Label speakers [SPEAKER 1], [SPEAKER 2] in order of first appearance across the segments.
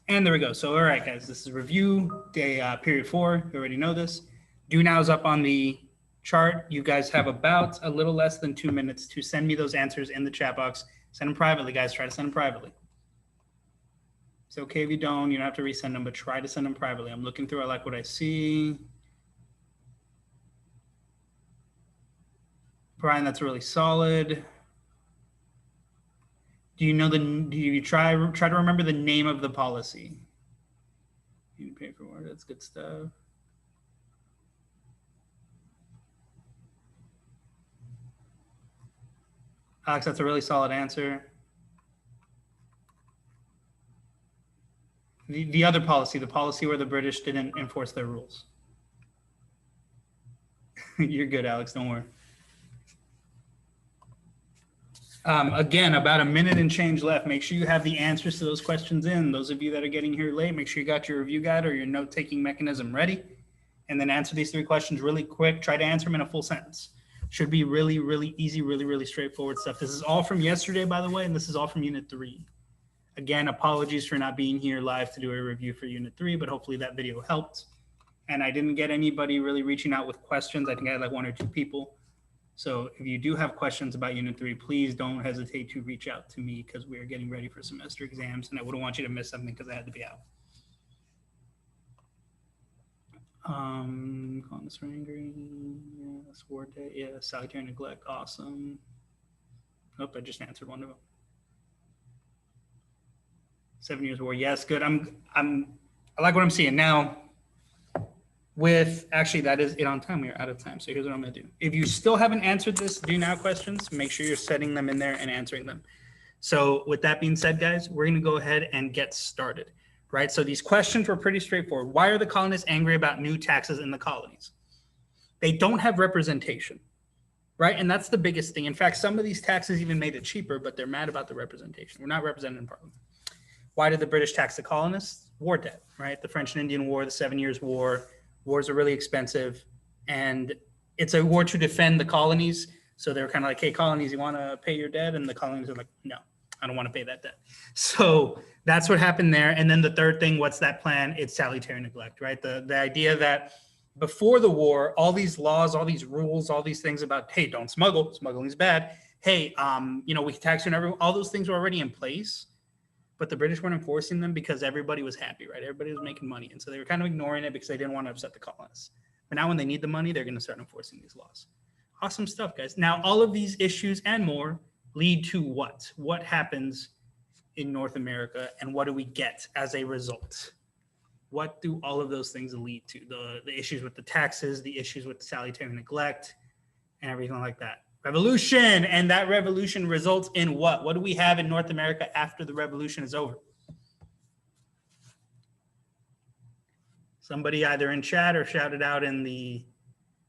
[SPEAKER 1] And there we go. So, all right, guys, this is review day period 4. You already know this. Do now is up on the chart. You guys have about a little less than 2 minutes to send me those answers in the chat box. Send them privately, guys. Try to send them privately. It's okay if you don't. You don't have to resend them, but try to send them privately. I'm looking through. I like what I see. Brian, that's really solid. Do you try to remember the name of the policy? You pay for it. That's good stuff. Alex, that's a really solid answer. The other policy, the policy where the British didn't enforce their rules. You're good, Alex. Don't worry. Again, about a minute and change left. Make sure you have the answers to those questions in. Those of you that are getting here late, make sure you got your review guide or your note-taking mechanism ready. And then answer these 3 questions really quick. Try to answer them in a full sentence. Should be really, really easy, really, really straightforward stuff. This is all from yesterday, by the way, and this is all from Unit 3. Again, apologies for not being here live to do a review for Unit 3, but hopefully that video helped. And I didn't get anybody really reaching out with questions. I think I had like 1 or 2 people. So if you do have questions about Unit 3, please don't hesitate to reach out to me because we are getting ready for semester exams and I wouldn't want you to miss something because I had to be out. Calling this angry. Yeah, sword day. Yeah, salutary neglect. Awesome. Nope, I just answered one of them. 7 years war. Yes, good. I like what I'm seeing now. With actually, that is it on time. We are out of time. So here's what I'm going to do. If you still haven't answered this do now questions, make sure you're setting them in there and answering them. So with that being said, guys, we're going to go ahead and get started, right? So these questions were pretty straightforward. Why are the colonists angry about new taxes in the colonies? They don't have representation, right? And that's the biggest thing. In fact, some of these taxes even made it cheaper, but they're mad about the representation. We're not represented in Parliament. Why did the British tax the colonists? War debt, right? The French and Indian War, the 7 Years' War. Wars are really expensive, and it's a war to defend the colonies. So they're kind of like, hey, colonies, you want to pay your debt? And the colonies are like, no, I don't want to pay that debt. So that's what happened there. And then the third thing, what's that plan? It's salutary neglect, right? The idea that before the war, all these laws, all these rules, all these things about, hey, don't smuggle, smuggling's bad. Hey, we can tax you and everyone. All those things were already in place. But the British weren't enforcing them because everybody was happy, right? Everybody was making money. And so they were kind of ignoring it because they didn't want to upset the colonists. But now when they need the money, they're going to start enforcing these laws. Awesome stuff, guys. Now, all of these issues and more lead to what? What happens in North America and what do we get as a result? What do all of those things lead to? The issues with the taxes, the issues with salutary neglect, and everything like that. Revolution, and that revolution results in what? What do we have in North America after the revolution is over? Somebody either in chat or shout it out in the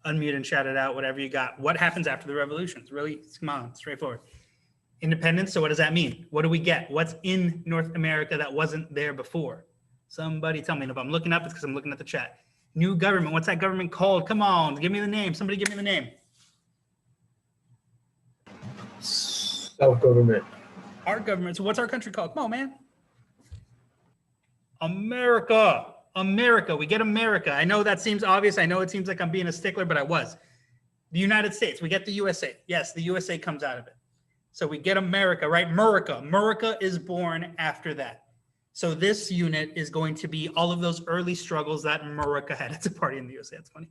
[SPEAKER 1] unmute and shout it out, whatever you got. What happens after the revolution? It's really, come on, straightforward. Independence, so what does that mean? What do we get? What's in North America that wasn't there before? Somebody tell me. And if I'm looking up, it's because I'm looking at the chat. New government, what's that government called? Come on, give me the name. Somebody give me the name.
[SPEAKER 2] Self-government.
[SPEAKER 1] Our government. So what's our country called? Come on, man. America. America. We get America. I know that seems obvious. I know it seems like I'm being a stickler, but I was. The United States. We get the USA. Yes, the USA comes out of it. So we get America, right? Murica. Murica is born after that. So this unit is going to be all of those early struggles that Murica had. It's a party in the USA. That's funny.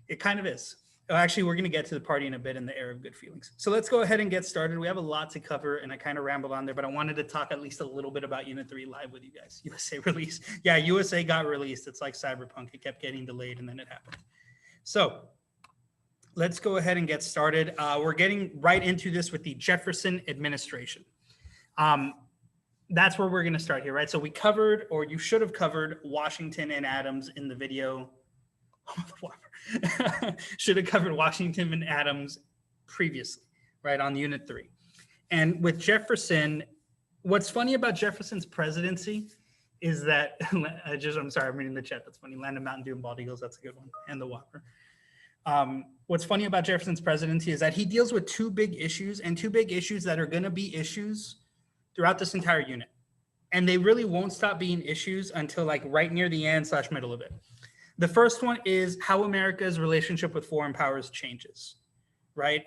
[SPEAKER 1] It kind of is. Actually, we're going to get to the party in a bit in the era of good feelings. So let's go ahead and get started. We have a lot to cover, and I kind of rambled on there, but I wanted to talk at least a little bit about Unit 3 live with you guys. USA release. Yeah, USA got released. It's like Cyberpunk. It kept getting delayed, and then it happened. So let's go ahead and get started. We're getting right into this with the Jefferson administration. That's where we're going to start here, right? So we covered, or you should have covered, Washington and Adams in the video. Should have covered Washington and Adams previously, right, on Unit 3. And with Jefferson, what's funny about Jefferson's presidency is that, I'm sorry, I'm reading the chat. That's funny. Land of Mountain Dew and Bald Eagles. That's a good one. And the Whopper. What's funny about Jefferson's presidency is that he deals with two big issues, and two big issues that are going to be issues throughout this entire unit. and they really won't stop being issues until like right near the end / middle of it. The first one is how America's relationship with foreign powers changes, right?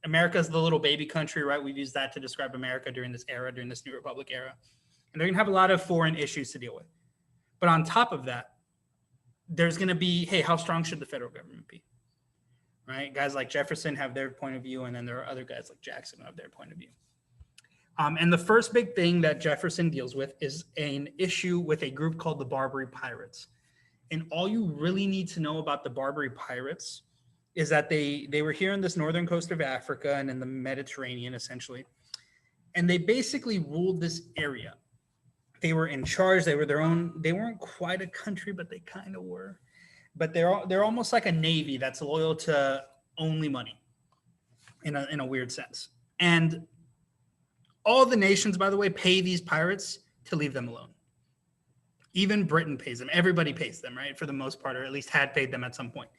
[SPEAKER 1] America's the little baby country, right? We've used that to describe America during this era, during this New Republic era. And they're going to have a lot of foreign issues to deal with. But on top of that, there's going to be, hey, how strong should the federal government be? Right? Guys like Jefferson have their point of view, and then there are other guys like Jackson who have their point of view. And the first big thing that Jefferson deals with is an issue with a group called the Barbary Pirates. And all you really need to know about the Barbary Pirates is that they were here on this northern coast of Africa and in the Mediterranean, essentially. And they basically ruled this area. They were in charge. They were their own. They weren't quite a country, but they kind of were. But they're almost like a navy that's loyal to only money in a weird sense. And all the nations, by the way, pay these pirates to leave them alone. Even Britain pays them. Everybody pays them, right? For the most part, or at least had paid them at some point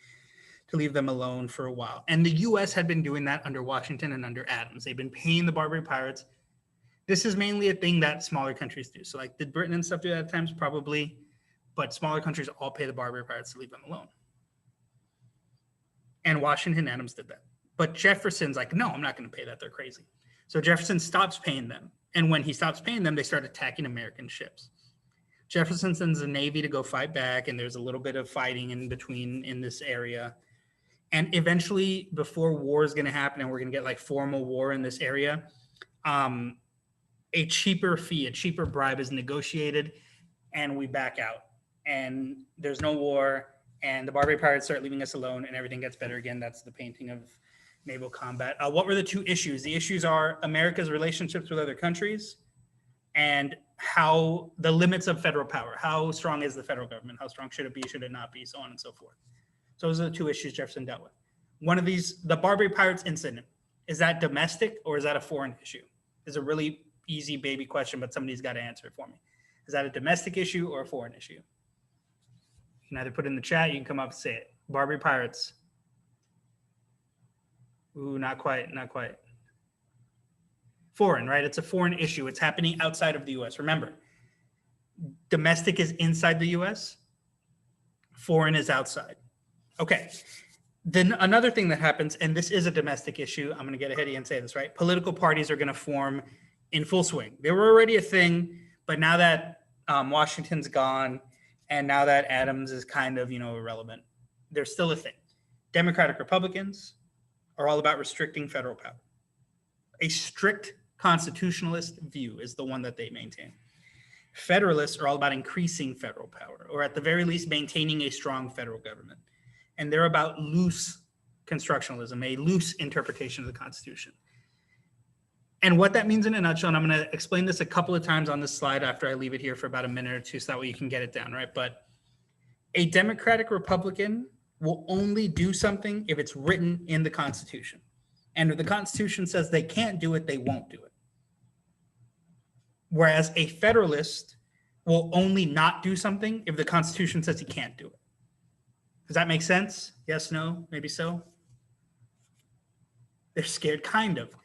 [SPEAKER 1] to leave them alone for a while. And the U.S. had been doing that under Washington and under Adams. They've been paying the Barbary Pirates. This is mainly a thing that smaller countries do. So like did Britain and stuff do that at times? Probably. But smaller countries all pay the Barbary Pirates to leave them alone. And Washington and Adams did that. But Jefferson's like, no, I'm not going to pay that. They're crazy. So Jefferson stops paying them. And when he stops paying them, they start attacking American ships. Jefferson sends the Navy to go fight back, and there's a little bit of fighting in between in this area. And eventually, before war is going to happen and we're going to get like formal war in this area, a cheaper fee, a cheaper bribe is negotiated, and we back out. And there's no war, and the Barbary Pirates start leaving us alone, and everything gets better again. That's the painting of naval combat. What were the two issues? The issues are America's relationships with other countries and how the limits of federal power. How strong is the federal government? How strong should it be? Should it not be? So on and so forth. So those are the two issues Jefferson dealt with. One of these, the Barbary Pirates incident, is that domestic or is that a foreign issue? It's a really easy baby question, but somebody's got to answer it for me. Is that a domestic issue or a foreign issue? You can either put it in the chat, you can come up and say it. Barbary Pirates. Ooh, not quite, not quite. Foreign, right? It's a foreign issue. It's happening outside of the U.S. Remember, domestic is inside the U.S. Foreign is outside. Okay. Then another thing that happens, and this is a domestic issue, I'm going to get ahead of you and say this, right? Political parties are going to form in full swing. They were already a thing, but now that Washington's gone and now that Adams is kind of, irrelevant, they're still a thing. Democratic Republicans are all about restricting federal power. A strict constitutionalist view is the one that they maintain. Federalists are all about increasing federal power, or at the very least, maintaining a strong federal government. And they're about loose constructionalism, a loose interpretation of the Constitution. And what that means in a nutshell, and I'm going to explain this a couple of times on this slide after I leave it here for about a minute or two, so that way you can get it down, right? But a Democratic Republican will only do something if it's written in the Constitution. And if the Constitution says they can't do it, they won't do it. Whereas a Federalist will only not do something if the Constitution says he can't do it. Does that make sense? Yes, no, maybe so? They're scared, kind of.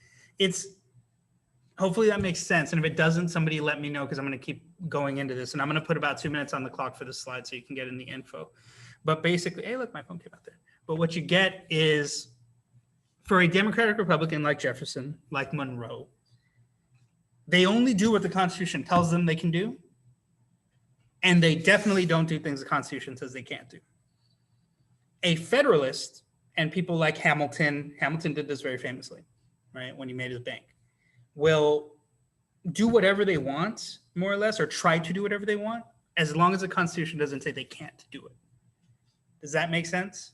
[SPEAKER 1] Hopefully that makes sense. And if it doesn't, somebody let me know, because I'm going to keep going into this. And I'm going to put about 2 minutes on the clock for this slide so you can get in the info. But basically, hey, look, my phone came out there. But what you get is, for a Democratic Republican like Jefferson, like Monroe, they only do what the Constitution tells them they can do. And they definitely don't do things the Constitution says they can't do. A Federalist, and people like Hamilton did this very famously, right, when he made his bank, will do whatever they want, more or less, or try to do whatever they want, as long as the Constitution doesn't say they can't do it. Does that make sense?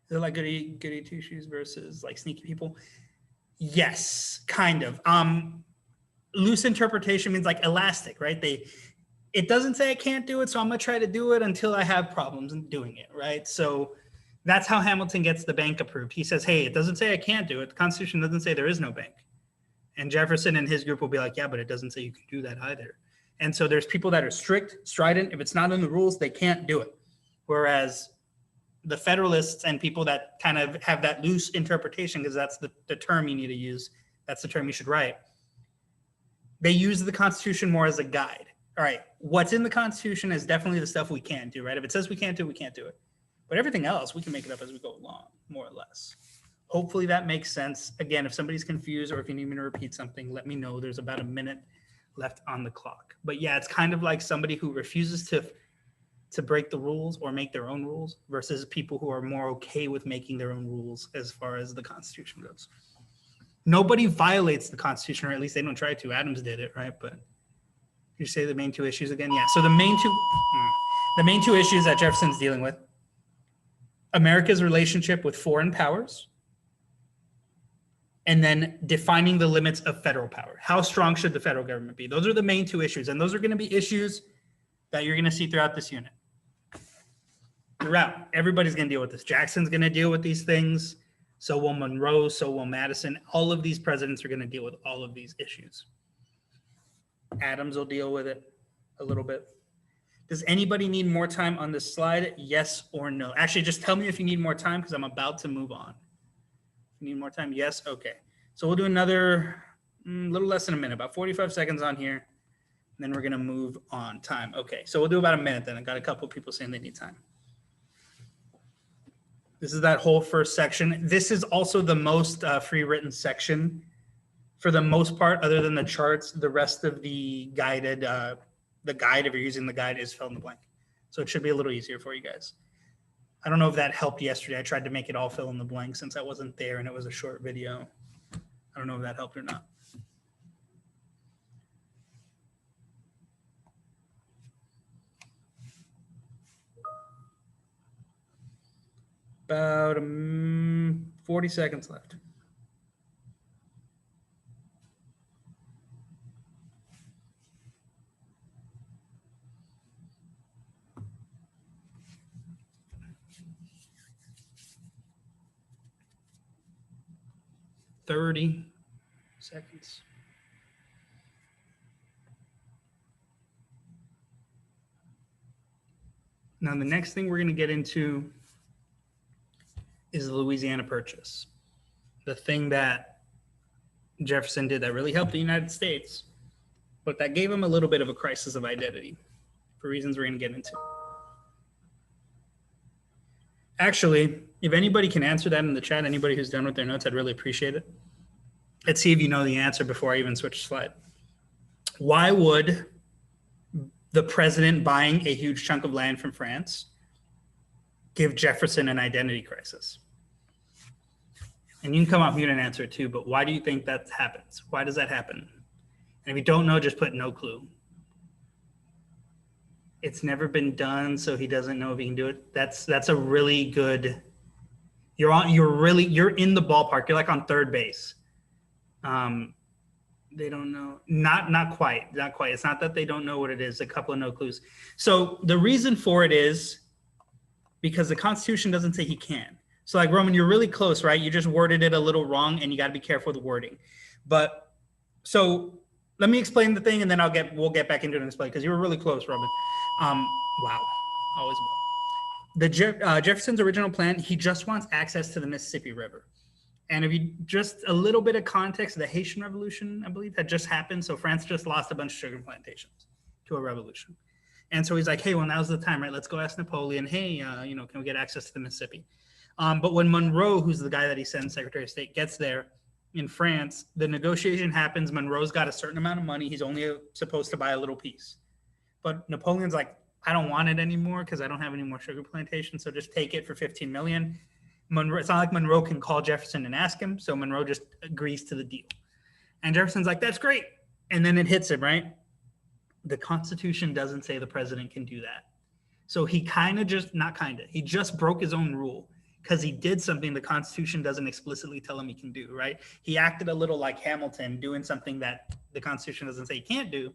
[SPEAKER 1] Is it like goody two shoes versus like sneaky people? Yes, kind of. Loose interpretation means like elastic, right? It doesn't say I can't do it, so I'm going to try to do it until I have problems in doing it, right? So that's how Hamilton gets the bank approved. He says, hey, it doesn't say I can't do it. The Constitution doesn't say there is no bank. And Jefferson and his group will be like, yeah, but it doesn't say you can do that either. And so there's people that are strict, strident. If it's not in the rules, they can't do it. Whereas the Federalists and people that kind of have that loose interpretation, because that's the term you need to use, that's the term you should write, They use the Constitution more as a guide. All right, what's in the Constitution is definitely the stuff we can't do, right? If it says we can't do it, we can't do it. But everything else, we can make it up as we go along, more or less. Hopefully that makes sense. Again, if somebody's confused or if you need me to repeat something, let me know. There's about a minute left on the clock. But yeah, it's kind of like somebody who refuses to break the rules or make their own rules versus people who are more okay with making their own rules as far as the Constitution goes. Nobody violates the Constitution, or at least they don't try to. Adams did it, right? But you say the main two issues again? Yeah. So the main two issues that Jefferson's dealing with: America's relationship with foreign powers, and then defining the limits of federal power. How strong should the federal government be? Those are the main two issues, and those are going to be issues that you're going to see throughout this unit. Throughout, everybody's going to deal with this. Jackson's going to deal with these things. So will Monroe, so will Madison. All of these presidents are going to deal with all of these issues. Adams will deal with it a little bit. Does anybody need more time on this slide? Yes or no? Actually, just tell me if you need more time because I'm about to move on. If you need more time, yes? Okay. So we'll do another little less than a minute, about 45 seconds on here. And then we're going to move on time. Okay, so we'll do about a minute then. I got a couple of people saying they need time. This is that whole first section. This is also the most free written section for the most part, other than the charts. The rest of the guided, the guide, if you're using the guide, is fill in the blank. So it should be a little easier for you guys. I don't know if that helped yesterday. I tried to make it all fill in the blank since I wasn't there and it was a short video. I don't know if that helped or not. About 40 seconds left. Thirty seconds. Now, the next thing we're going to get into is the Louisiana Purchase. The thing that Jefferson did that really helped the United States, but that gave him a little bit of a crisis of identity for reasons we're going to get into. Actually, if anybody can answer that in the chat, anybody who's done with their notes, I'd really appreciate it. Let's see if you know the answer before I even switch slide. Why would the president buying a huge chunk of land from France give Jefferson an identity crisis? And you can come off mute and answer it too, but why do you think that happens? Why does that happen? And if you don't know, just put no clue. It's never been done, so he doesn't know if he can do it. That's a really good, you're in the ballpark. You're like on third base. They don't know, not quite. It's not that they don't know what it is, a couple of no clues. So the reason for it is because the Constitution doesn't say he can. So like Roman, you're really close, right? You just worded it a little wrong and you got to be careful with the wording. But so let me explain the thing and then we'll get back into it and explain because you were really close, Roman. Wow, always well. Jefferson's original plan, he just wants access to the Mississippi River. And if you just a little bit of context, the Haitian Revolution, I believe, had just happened. So France just lost a bunch of sugar plantations to a revolution. And so he's like, hey, well, now's the time, right? Let's go ask Napoleon, hey, can we get access to the Mississippi? But when Monroe, who's the guy that he sends Secretary of State, gets there in France, the negotiation happens. Monroe's got a certain amount of money. He's only supposed to buy a little piece. But Napoleon's like, I don't want it anymore because I don't have any more sugar plantations. So just take it for $15 million. Monroe, it's not like Monroe can call Jefferson and ask him. So Monroe just agrees to the deal. And Jefferson's like, that's great. And then it hits him, right? The Constitution doesn't say the president can do that. So he he just broke his own rule because he did something the Constitution doesn't explicitly tell him he can do, right? He acted a little like Hamilton doing something that the Constitution doesn't say he can't do,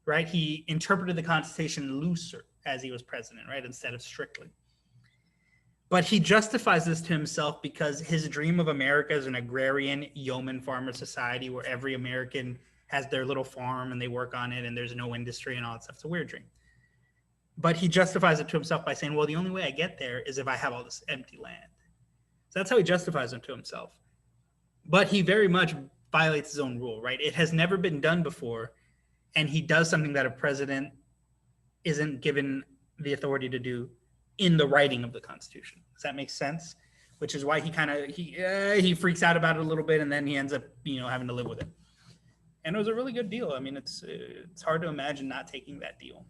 [SPEAKER 1] right? He interpreted the Constitution looser as he was president, right? Instead of strictly. But he justifies this to himself because his dream of America is an agrarian yeoman farmer society where every American has their little farm and they work on it and there's no industry and all that stuff. It's a weird dream. But he justifies it to himself by saying, well, the only way I get there is if I have all this empty land. So that's how he justifies it to himself. But he very much violates his own rule, right? It has never been done before, and he does something that a president isn't given the authority to do in the writing of the Constitution. Does that make sense? Which is why he freaks out about it a little bit, and then he ends up having to live with it. And it was a really good deal. I mean, it's hard to imagine not taking that deal.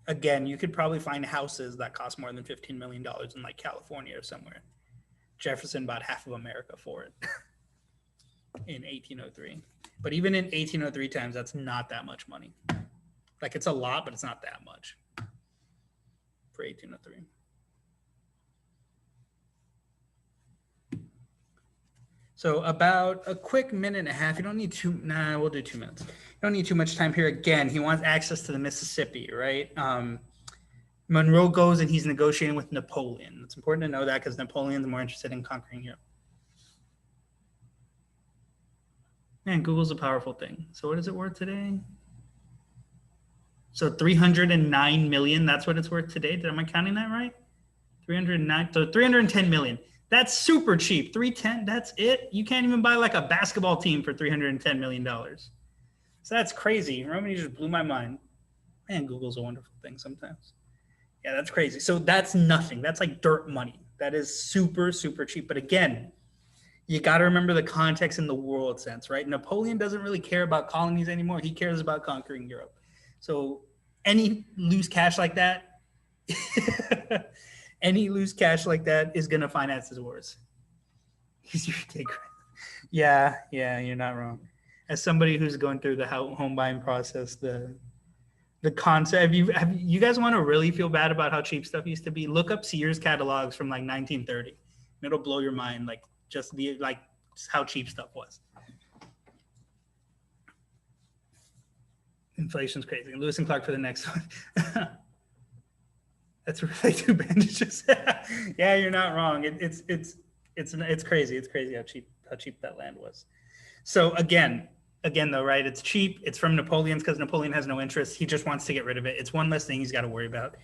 [SPEAKER 1] Again, you could probably find houses that cost more than $15 million in like California or somewhere. Jefferson bought half of America for it in 1803. But even in 1803 times, that's not that much money. Like, it's a lot, but it's not that much for 1803. So about a quick minute and a half. You don't need we'll do 2 minutes. You don't need too much time here. Again, he wants access to the Mississippi, right? Monroe goes and he's negotiating with Napoleon. It's important to know that because Napoleon's more interested in conquering Europe. Man, Google's a powerful thing. So what is it worth today? So 309 million, that's what it's worth today. Am I counting that right? 309, so 310 million. That's super cheap. 310, that's it. You can't even buy like a basketball team for $310 million. So that's crazy. Romany just blew my mind. Man, Google's a wonderful thing sometimes. Yeah, that's crazy. So that's nothing. That's like dirt money. That is super, super cheap. But again, you got to remember the context in the world sense, right? Napoleon doesn't really care about colonies anymore. He cares about conquering Europe. So any loose cash like that, is going to finance his wars. Yeah, you're not wrong. As somebody who's going through the home buying process, the concept, have you guys want to really feel bad about how cheap stuff used to be? Look up Sears catalogs from like 1930. It'll blow your mind, like just how cheap stuff was. Inflation's crazy. Lewis and Clark for the next one. That's really two bandages. Yeah, you're not wrong. It's crazy. It's crazy how cheap that land was. So again though, right? It's cheap. It's from Napoleon's because Napoleon has no interest. He just wants to get rid of it. It's one less thing he's got to worry about.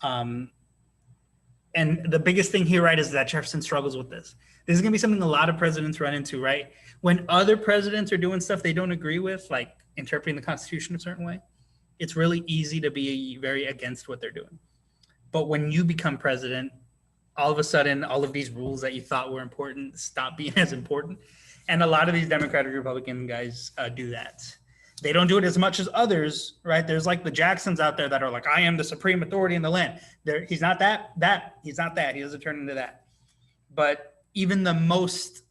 [SPEAKER 1] And the biggest thing here, right, is that Jefferson struggles with this. This is going to be something a lot of presidents run into, right? When other presidents are doing stuff they don't agree with, like interpreting the Constitution a certain way, it's really easy to be very against what they're doing. But when you become president, all of a sudden, all of these rules that you thought were important stop being as important. And a lot of these Democratic Republican guys do that. They don't do it as much as others, right? There's like the Jacksons out there that are like, I am the supreme authority in the land. He's not that. He's not that. He doesn't turn into that. But even the most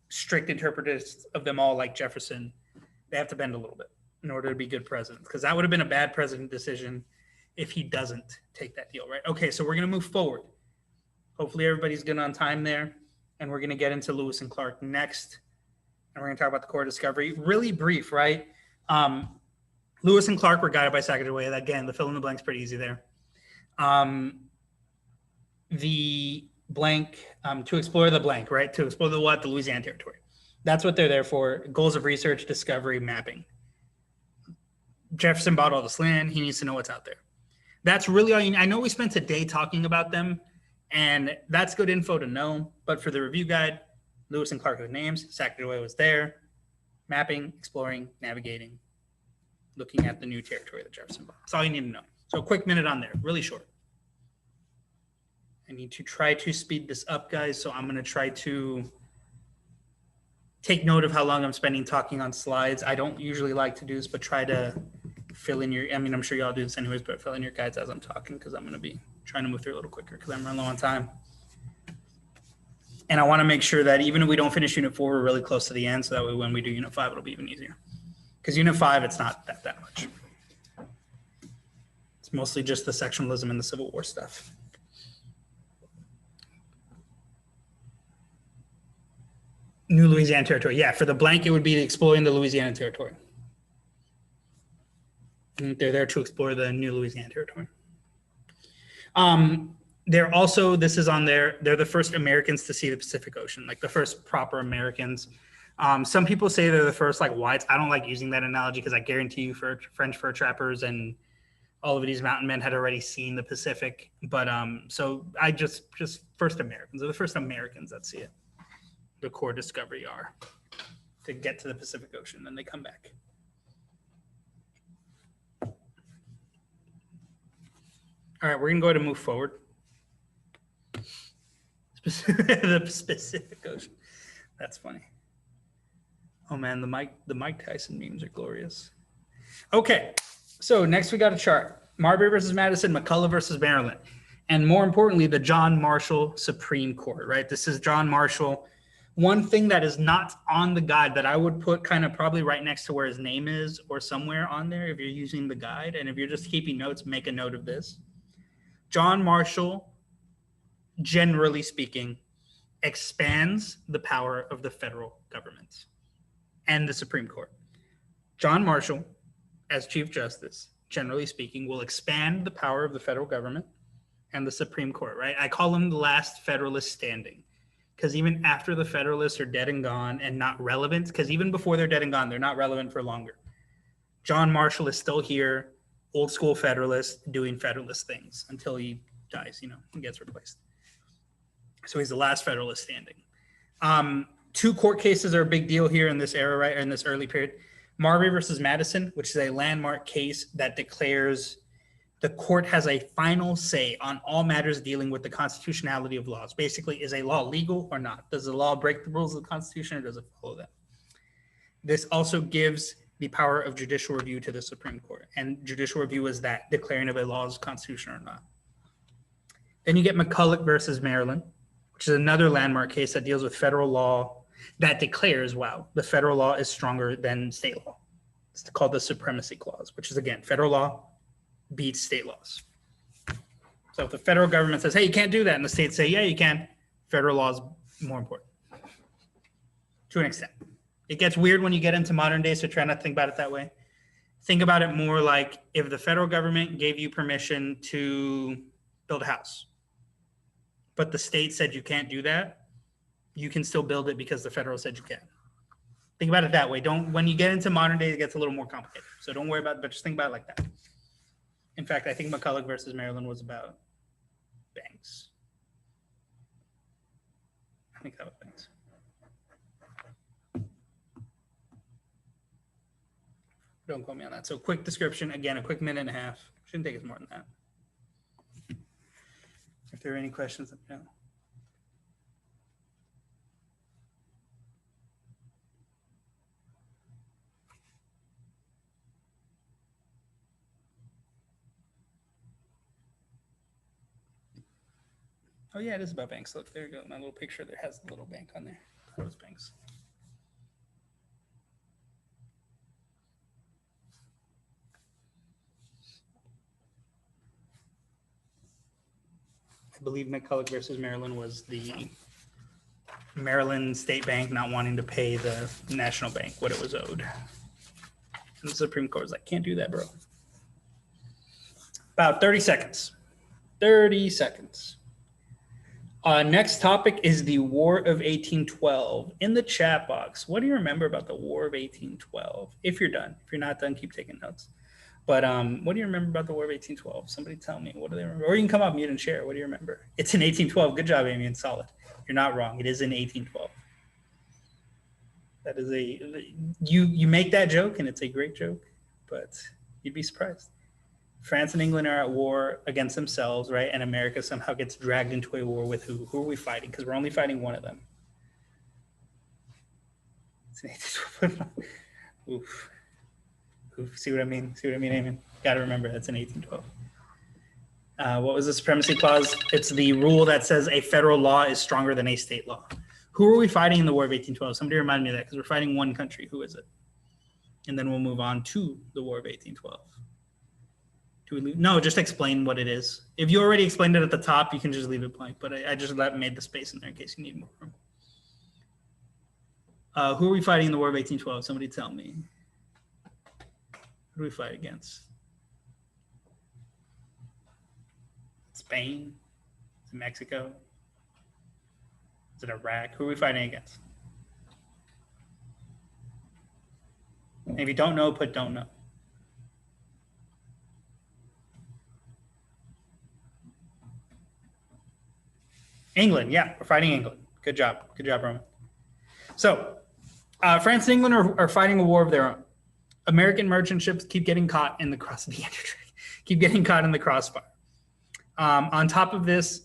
[SPEAKER 1] strict interpreters of them all, like Jefferson, they have to bend a little bit in order to be good presidents, because that would have been a bad president decision if he doesn't take that deal, right? Okay, so we're going to move forward. Hopefully everybody's good on time there, and we're going to get into Lewis and Clark next, and we're going to talk about the core discovery. Really brief, right? Lewis and Clark were guided by Sacagawea. Again, the fill in the blank's pretty easy there. The blank, to explore the blank, right? To explore the what? The Louisiana Territory. That's what they're there for. Goals of research, discovery, mapping. Jefferson bought all this land. He needs to know what's out there. That's really all you need. I know we spent a day talking about them, and that's good info to know. But for the review guide, Lewis and Clark are the names. Sacagawea was there. Mapping, exploring, navigating, looking at the new territory that Jefferson bought. That's all you need to know. So a quick minute on there, really short. I need to try to speed this up, guys. So I'm going to try to take note of how long I'm spending talking on slides. I don't usually like to do this, but try to fill in I'm sure y'all do this anyways, but fill in your guides as I'm talking, because I'm going to be trying to move through a little quicker because I'm running low on time. And I want to make sure that even if we don't finish Unit 4, we're really close to the end, so that way when we do Unit 5, it'll be even easier. Because Unit 5, it's not that much. It's mostly just the sectionalism and the Civil War stuff. New Louisiana Territory. Yeah, for the blank, it would be exploring the Louisiana Territory. They're there to explore the new Louisiana Territory. They're also, this is on there, they're the first Americans to see the Pacific Ocean, like the first proper Americans. Some people say they're the first whites. I don't like using that analogy because I guarantee you for French fur trappers and all of these mountain men had already seen the Pacific. But so I just first Americans, they're the first Americans that see it. The core discovery are to get to the Pacific Ocean, then they come back. All right, we're gonna go ahead and move forward. The Pacific Ocean. That's funny. Oh man, the Mike Tyson memes are glorious. Okay, so next we got a chart: Marbury versus Madison, McCulloch versus Maryland, and more importantly, the John Marshall Supreme Court. Right, this is John Marshall. One thing that is not on the guide that I would put kind of probably right next to where his name is or somewhere on there if you're using the guide, and if you're just keeping notes, make a note of this. John Marshall, generally speaking, expands the power of the federal government and the Supreme Court. John Marshall, as Chief Justice, generally speaking, will expand the power of the federal government and the Supreme Court, right? I call him the last Federalist standing, because even after the Federalists are dead and gone and not relevant, because even before they're dead and gone, they're not relevant for longer. John Marshall is still here, old school Federalist, doing Federalist things until he dies, and gets replaced. So he's the last Federalist standing. Two court cases are a big deal here in this era, right? Or in this early period. Marbury versus Madison, which is a landmark case that declares the court has a final say on all matters dealing with the constitutionality of laws. Basically, is a law legal or not? Does the law break the rules of the Constitution or does it follow them? This also gives the power of judicial review to the Supreme Court. And judicial review is that declaring of a law is constitutional or not. Then you get McCulloch versus Maryland, which is another landmark case that deals with federal law that declares, wow, the federal law is stronger than state law. It's called the Supremacy Clause, which is, again, federal law beats state laws. So if the federal government says, hey, you can't do that, and the states say, yeah, you can, federal law is more important to an extent. It gets weird when you get into modern days, so try not to think about it that way. Think about it more like if the federal government gave you permission to build a house, but the state said you can't do that, you can still build it because the federal said you can. Think about it that way. When you get into modern day, it gets a little more complicated. So don't worry about it, but just think about it like that. In fact, I think McCulloch versus Maryland was about banks. I think that was banks. Don't quote me on that. So quick description, again, a quick minute and a half. Shouldn't take us more than that. If there are any questions, let me know. Oh yeah, it is about banks. Look, there you go. My little picture there has the little bank on there. That was banks. I believe McCulloch versus Maryland was the Maryland State Bank not wanting to pay the National Bank what it was owed. And the Supreme Court was like, can't do that, bro. About 30 seconds. 30 seconds. Next topic is the War of 1812. In the chat box, what do you remember about the War of 1812? If you're done. If you're not done, keep taking notes. But what do you remember about the War of 1812? Somebody tell me. What do they remember? Or you can come up, mute, and share. What do you remember? It's in 1812. Good job, Amy. It's solid. You're not wrong. It is in 1812. That is you make that joke, and it's a great joke, but you'd be surprised. France and England are at war against themselves, right? And America somehow gets dragged into a war with who? Who are we fighting? Because we're only fighting one of them. Oof. Oof. See what I mean? See what I mean, Eamon? Got to remember that's in 1812. What was the Supremacy Clause? It's the rule that says a federal law is stronger than a state law. Who are we fighting in the War of 1812? Somebody remind me of that, because we're fighting one country. Who is it? And then we'll move on to the War of 1812. No, just explain what it is. If you already explained it at the top, you can just leave it blank. But I just made the space in there in case you need more room. Who are we fighting in the War of 1812? Somebody tell me. Who do we fight against? Spain? Is it Mexico? Is it Iraq? Who are we fighting against? And if you don't know, put don't know. England, yeah, we're fighting England. Good job, Roman. So, France and England are fighting a war of their own. American merchant ships keep getting caught in the crossfire. On top of this,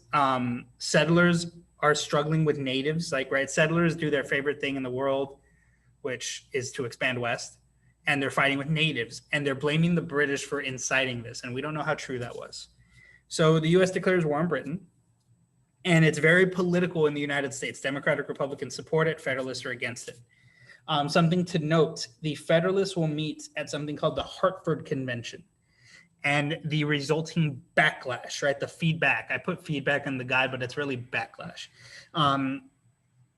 [SPEAKER 1] settlers are struggling with natives. Like, right, settlers do their favorite thing in the world, which is to expand west, and they're fighting with natives, and they're blaming the British for inciting this, and we don't know how true that was. So the U.S. declares war on Britain, and it's very political in the United States. Democratic, Republicans support it, Federalists are against it. Something to note, the Federalists will meet at something called the Hartford Convention. And the resulting backlash, right? The feedback, I put feedback in the guide, but it's really backlash,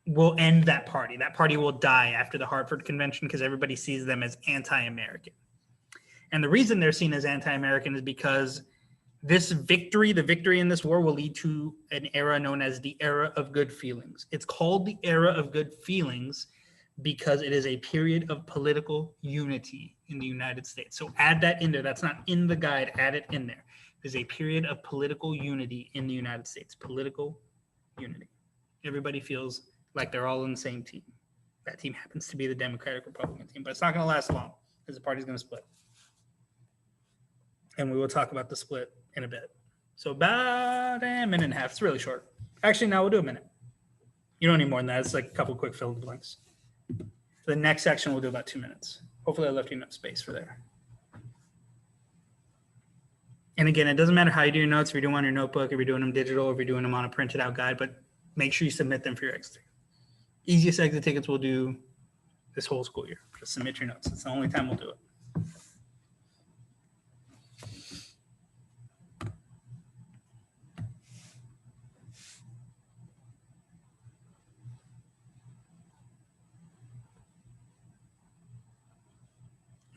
[SPEAKER 1] will end that party. That party will die after the Hartford Convention because everybody sees them as anti-American. And the reason they're seen as anti-American is because this victory, the victory in this war, will lead to an era known as the Era of Good Feelings. It's called the Era of Good Feelings because it is a period of political unity in the United States. So add that in there. That's not in the guide. Add it in there. There's a period of political unity in the United States. Political unity. Everybody feels like they're all on the same team. That team happens to be the Democratic Republican team, but it's not going to last long because the party's going to split. And we will talk about the split in a bit. So about a minute and a half. It's really short. Actually, now we'll do a minute. You don't need more than that. It's like a couple quick fill in the blanks. For the next section, we'll do about 2 minutes. Hopefully I left you enough space for there. And again, it doesn't matter how you do your notes, if you're doing them on your notebook, if you're doing them digital, if you're doing them on a printed out guide, but make sure you submit them for your exit. Easiest exit tickets we'll do this whole school year. Just submit your notes. It's the only time we'll do it.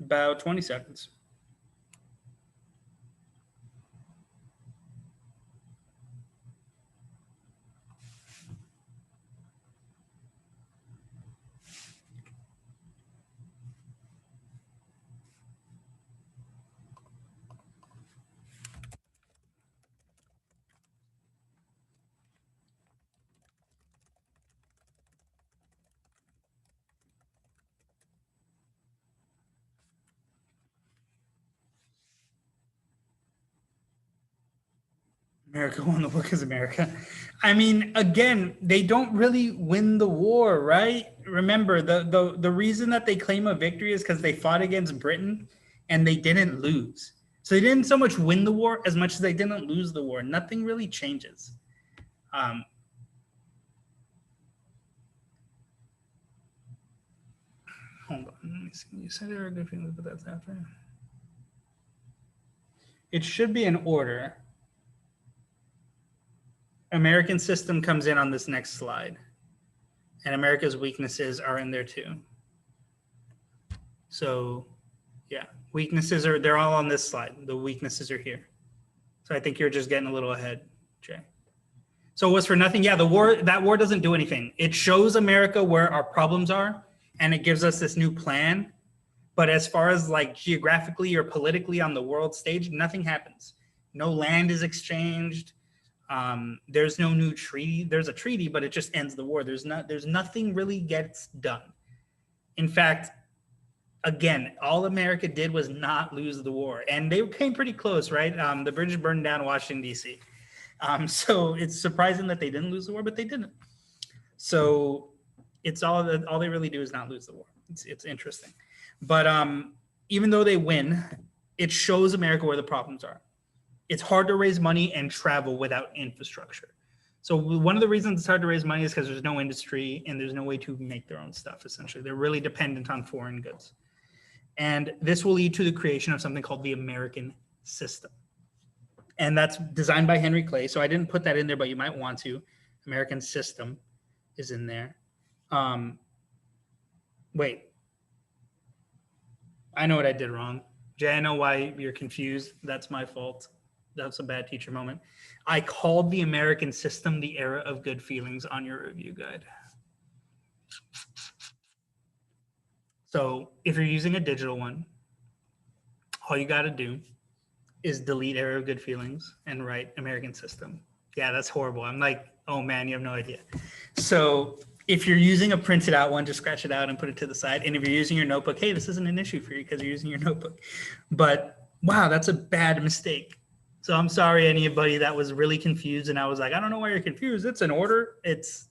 [SPEAKER 1] About 20 seconds. America won the war because America. I mean, again, they don't really win the war, right? Remember, the reason that they claim a victory is because they fought against Britain and they didn't lose. So they didn't so much win the war as much as they didn't lose the war. Nothing really changes. Hold on. Let me see. You said there are good feelings, but that's after. It should be in order. American system comes in on this next slide, and America's weaknesses are in there too. So yeah, weaknesses they're all on this slide. The weaknesses are here. So I think you're just getting a little ahead, Jay. So what's for nothing? Yeah, that war doesn't do anything. It shows America where our problems are, and it gives us this new plan. But as far as like geographically or politically on the world stage, nothing happens. No land is exchanged. There's no new treaty. There's a treaty, but it just ends the war. There's nothing really gets done. In fact, again, all America did was not lose the war, and they came pretty close, right? The British burned down Washington, D.C. So it's surprising that they didn't lose the war, but they didn't. So it's all they really do is not lose the war. It's interesting, but even though they win, it shows America where the problems are. It's hard to raise money and travel without infrastructure. So one of the reasons it's hard to raise money is because there's no industry and there's no way to make their own stuff, essentially. They're really dependent on foreign goods. And this will lead to the creation of something called the American system. And that's designed by Henry Clay. So I didn't put that in there, but you might want to. American system is in there. Wait. I know what I did wrong. Jay, I know why you're confused. That's my fault. That's a bad teacher moment. I called the American system the Era of Good Feelings on your review guide. So if you're using a digital one, all you got to do is delete Era of Good Feelings and write American system. Yeah, that's horrible. I'm like, oh man, you have no idea. So if you're using a printed out one, just scratch it out and put it to the side. And if you're using your notebook, hey, this isn't an issue for you because you're using your notebook. But wow, that's a bad mistake. So I'm sorry, anybody that was really confused. And I was like, I don't know why you're confused. It's an order. It's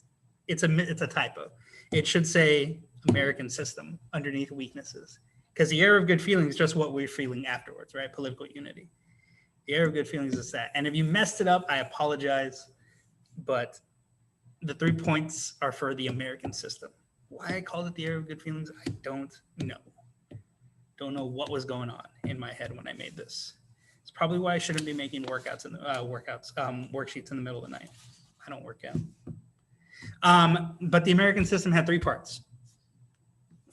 [SPEAKER 1] a typo. It should say American system underneath weaknesses, because the era of good feelings is just what we're feeling afterwards, right? Political unity. The era of good feelings is that. And if you messed it up, I apologize. But the 3 points are for the American system. Why I called it the era of good feelings, I don't know. Don't know what was going on in my head when I made this. It's probably why I shouldn't be making worksheets in the middle of the night. I don't work out. But the American system had 3 parts.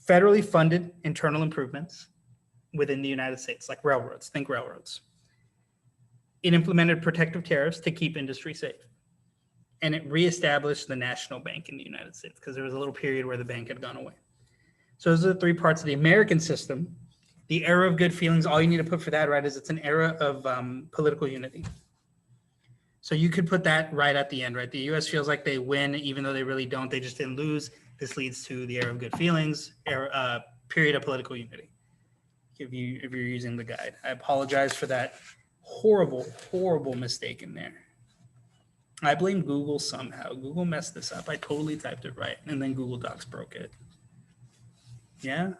[SPEAKER 1] Federally funded internal improvements within the United States, like railroads, think railroads. It implemented protective tariffs to keep industry safe. And it reestablished the national bank in the United States, because there was a little period where the bank had gone away. So those are the 3 parts of the American system. The era of good feelings, all you need to put for that, right, is it's an era of political unity. So you could put that right at the end, right? The U.S. feels like they win, even though they really don't. They just didn't lose. This leads to the era of good feelings, period of political unity. If you're using the guide, I apologize for that horrible mistake in there. I blame Google somehow. Google messed this up. I totally typed it right, and then Google Docs broke it. Yeah,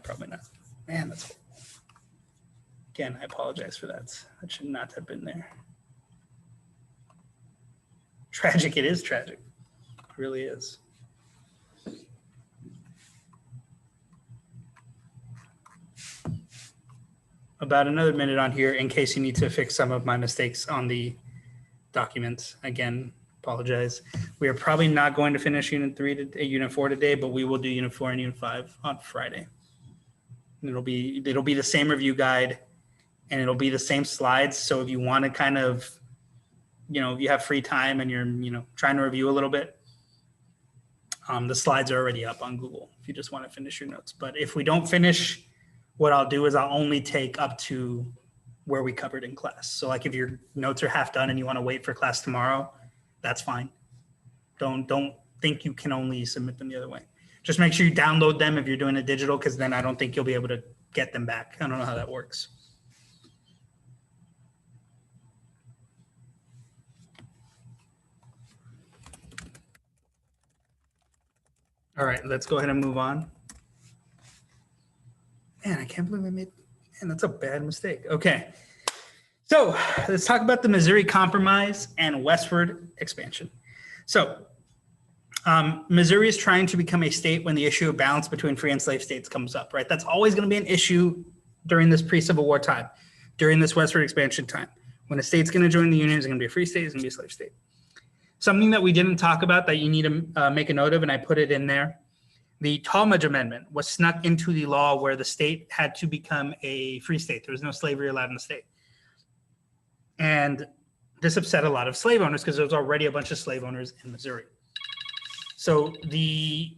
[SPEAKER 1] probably not. Man, that's horrible. Again, I apologize for that. That should not have been there. Tragic. It is tragic. It really is. About another minute on here in case you need to fix some of my mistakes on the documents. Again, apologize. We are probably not going to finish Unit 4 today, but we will do Unit 4 and Unit 5 on Friday. And it'll be the same review guide, and it'll be the same slides. So if you want to kind of, if you have free time and you're, trying to review a little bit, the slides are already up on Google if you just want to finish your notes. But if we don't finish, what I'll do is I'll only take up to where we covered in class. So like if your notes are half done and you want to wait for class tomorrow, that's fine. Don't think you can only submit them the other way. Just make sure you download them if you're doing it digital, because then I don't think you'll be able to get them back. I don't know how that works. All right, let's go ahead and move on. Man, I can't believe I made, that's a bad mistake. Okay. So let's talk about the Missouri Compromise and westward expansion. So Missouri is trying to become a state when the issue of balance between free and slave states comes up, right? That's always going to be an issue during this pre-Civil War time, during this westward expansion time. When a state's going to join the Union, it's going to be a free state, it's going to be a slave state. Something that we didn't talk about that you need to make a note of, and I put it in there, the Tallmadge Amendment was snuck into the law where the state had to become a free state. There was no slavery allowed in the state. And this upset a lot of slave owners because there was already a bunch of slave owners in Missouri. So the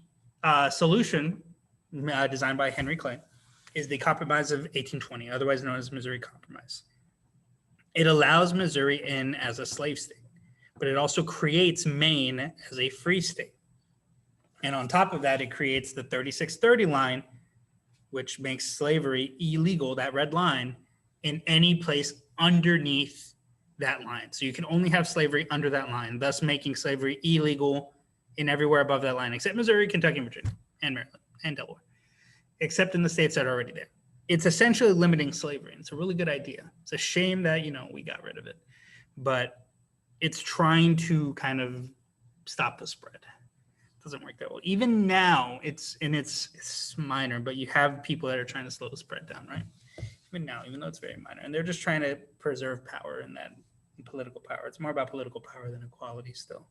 [SPEAKER 1] solution designed by Henry Clay is the Compromise of 1820, otherwise known as Missouri Compromise. It allows Missouri in as a slave state, but it also creates Maine as a free state. And on top of that, it creates the 3630 line, which makes slavery illegal, that red line, in any place underneath that line. So you can only have slavery under that line, thus making slavery illegal in everywhere above that line, except Missouri, Kentucky, and Virginia, and Maryland, and Delaware, except in the states that are already there. It's essentially limiting slavery. And it's a really good idea. It's a shame that, we got rid of it, but it's trying to kind of stop the spread. It doesn't work that well. Even now, it's minor, but you have people that are trying to slow the spread down, right? Even now, even though it's very minor, and they're just trying to preserve power and that political power. It's more about political power than equality still.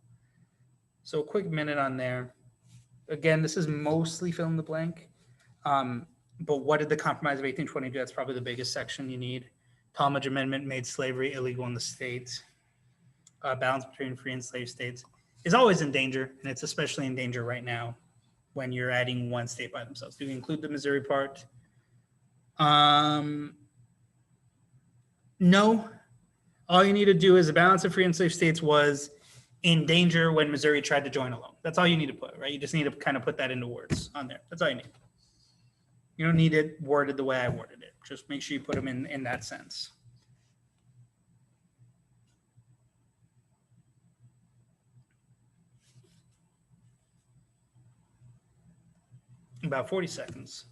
[SPEAKER 1] So a quick minute on there. Again, this is mostly fill in the blank. But what did the Compromise of 1820 do? That's probably the biggest section you need. Tallmadge Amendment made slavery illegal in the states. Balance between free and slave states is always in danger, and it's especially in danger right now when you're adding one state by themselves. Do we include the Missouri part? No, All you need to do is the balance of free and slave states was in danger when Missouri tried to join alone. That's all you need to put, right? You just need to kind of put that into words on there. That's all you need. You don't need it worded the way I worded it. Just make sure you put them in that sense. About 40 seconds.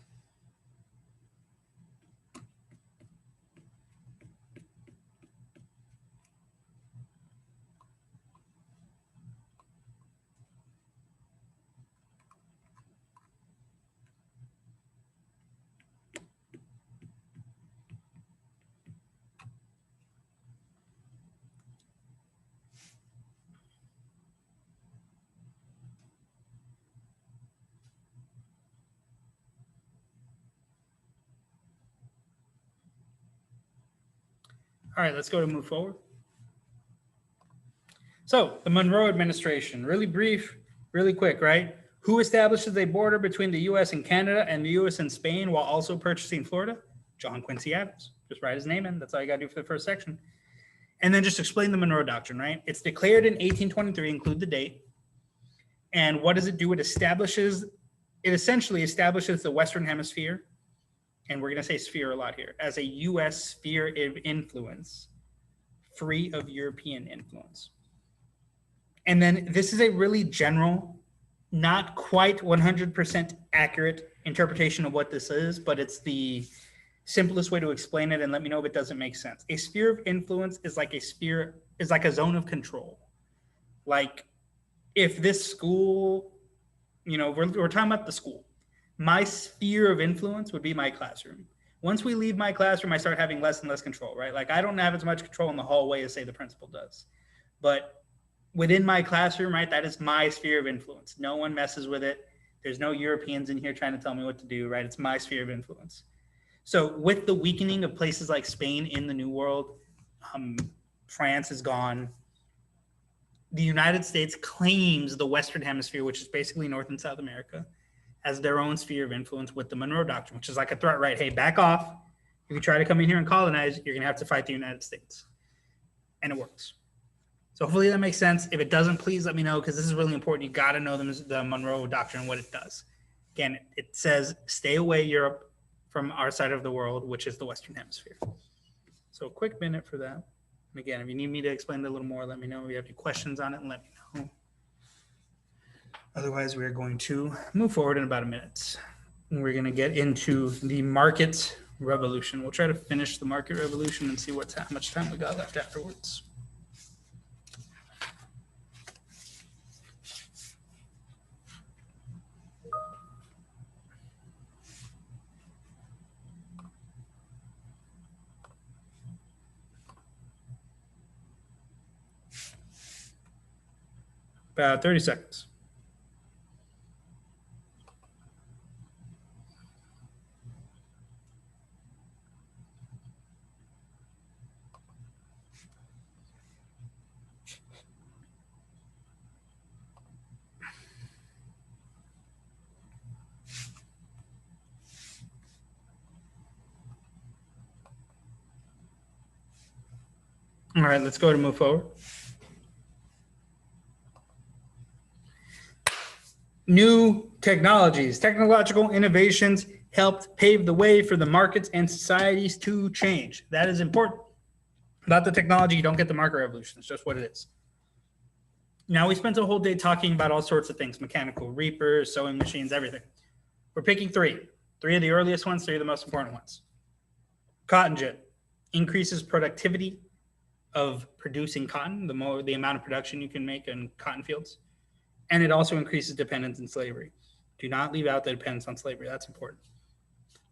[SPEAKER 1] All right, let's go to move forward. So the Monroe administration, really brief, really quick, right? Who establishes a border between the U.S. and Canada and the U.S. and Spain while also purchasing Florida? John Quincy Adams. Just write his name in. That's all you got to do for the first section. And then just explain the Monroe Doctrine, right? It's declared in 1823, include the date. And what does it do? It essentially establishes the Western Hemisphere, and we're going to say sphere a lot here, as a U.S. sphere of influence, free of European influence. And then this is a really general, not quite 100% accurate interpretation of what this is, but it's the simplest way to explain it, and let me know if it doesn't make sense. A sphere of influence is like a zone of control. Like if this school, we're talking about the school. My sphere of influence would be my classroom. Once we leave my classroom, I start having less and less control, right? Like I don't have as much control in the hallway as say the principal does. But within my classroom, right, that is my sphere of influence. No one messes with it. There's no Europeans in here trying to tell me what to do, right? It's my sphere of influence. So with the weakening of places like Spain in the New World, France is gone. The United States claims the Western Hemisphere, which is basically North and South America, as their own sphere of influence with the Monroe Doctrine, which is like a threat, right? Hey, back off. If you try to come in here and colonize, you're going to have to fight the United States. And it works. So hopefully that makes sense. If it doesn't, please let me know, because this is really important. You got to know the Monroe Doctrine and what it does. Again, it says stay away, Europe, from our side of the world, which is the Western Hemisphere. So a quick minute for that. And again, if you need me to explain it a little more, let me know. If you have any questions on it, and let me know. Otherwise, we're going to move forward in about a minute. And we're going to get into the market revolution. We'll try to finish the market revolution and see how much time we got left afterwards. About 30 seconds. All right, let's go to move forward. New technologies, technological innovations helped pave the way for the markets and societies to change. That is important. Without the technology, you don't get the market revolution. It's just what it is. Now, we spent a whole day talking about all sorts of things, mechanical reapers, sewing machines, everything. We're picking three. Three of the earliest ones, three of the most important ones. Cotton gin increases productivity of producing cotton, the amount of production you can make in cotton fields. And it also increases dependence in slavery. Do not leave out the dependence on slavery. That's important.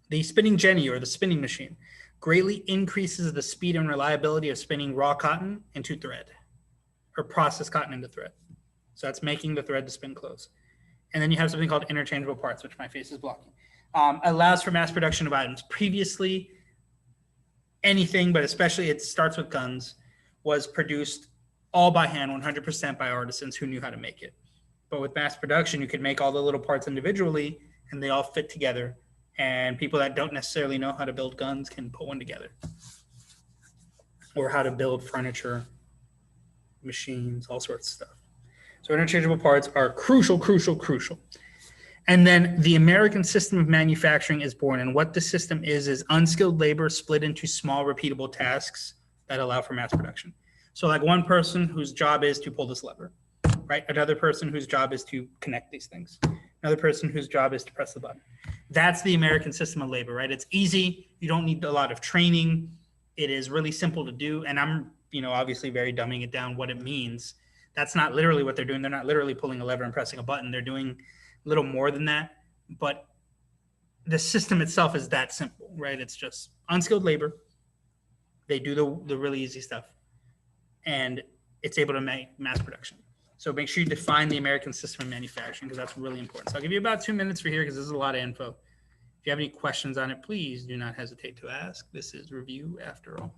[SPEAKER 1] The spinning jenny, or the spinning machine, greatly increases the speed and reliability of spinning raw cotton into thread, or processed cotton into thread. So that's making the thread to spin clothes. And then you have something called interchangeable parts, which my face is blocking. Allows for mass production of items. Previously, anything, but especially it starts with guns, was produced all by hand, 100% by artisans who knew how to make it. But with mass production, you could make all the little parts individually, and they all fit together. And people that don't necessarily know how to build guns can put one together. or how to build furniture, machines, all sorts of stuff. So interchangeable parts are crucial, crucial, crucial. And then the American system of manufacturing is born. And what the system is unskilled labor split into small, repeatable tasks that allow for mass production. So like one person whose job is to pull this lever, right? Another person whose job is to connect these things. Another person whose job is to press the button. That's the American system of labor, right? It's easy. You don't need a lot of training. It is really simple to do. And I'm, obviously very dumbing it down what it means. That's not literally what they're doing. They're not literally pulling a lever and pressing a button. They're doing a little more than that, but the system itself is that simple, right? It's just unskilled labor. They do the really easy stuff, and it's able to make mass production. So make sure you define the American system of manufacturing, because that's really important. So I'll give you about 2 minutes for here, because this is a lot of info. If you have any questions on it, please do not hesitate to ask. This is review after all.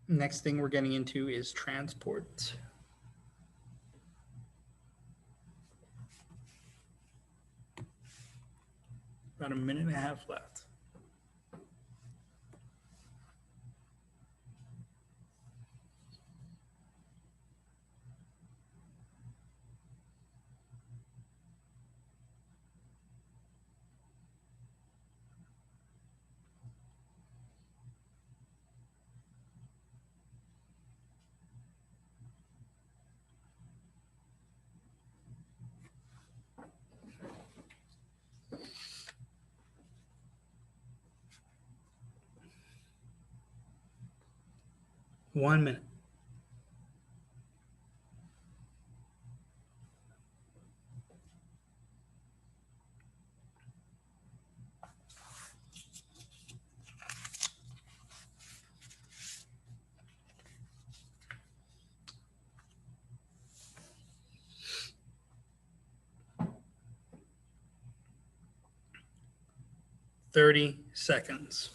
[SPEAKER 1] Next thing we're getting into is transport. About a minute and a half left. One minute. Thirty seconds.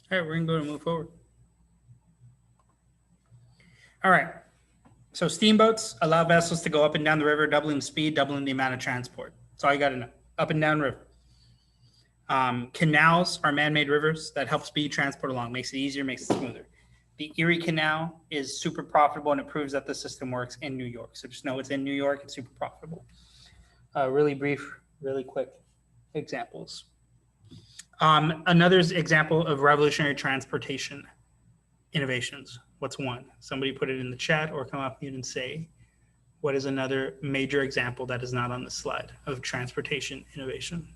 [SPEAKER 1] All right, we're gonna go and move forward. All right. So steamboats allow vessels to go up and down the river, doubling speed, doubling the amount of transport. That's all you got to know. Up and down river. Canals are man-made rivers that help speed transport along, makes it easier, makes it smoother. The Erie Canal is super profitable, and it proves that the system works in New York. So just know it's in New York. It's super profitable. Really brief, really quick examples. Another example of revolutionary transportation innovations. What's one? Somebody put it in the chat or come off mute and say, what is another major example that is not on the slide of transportation innovation?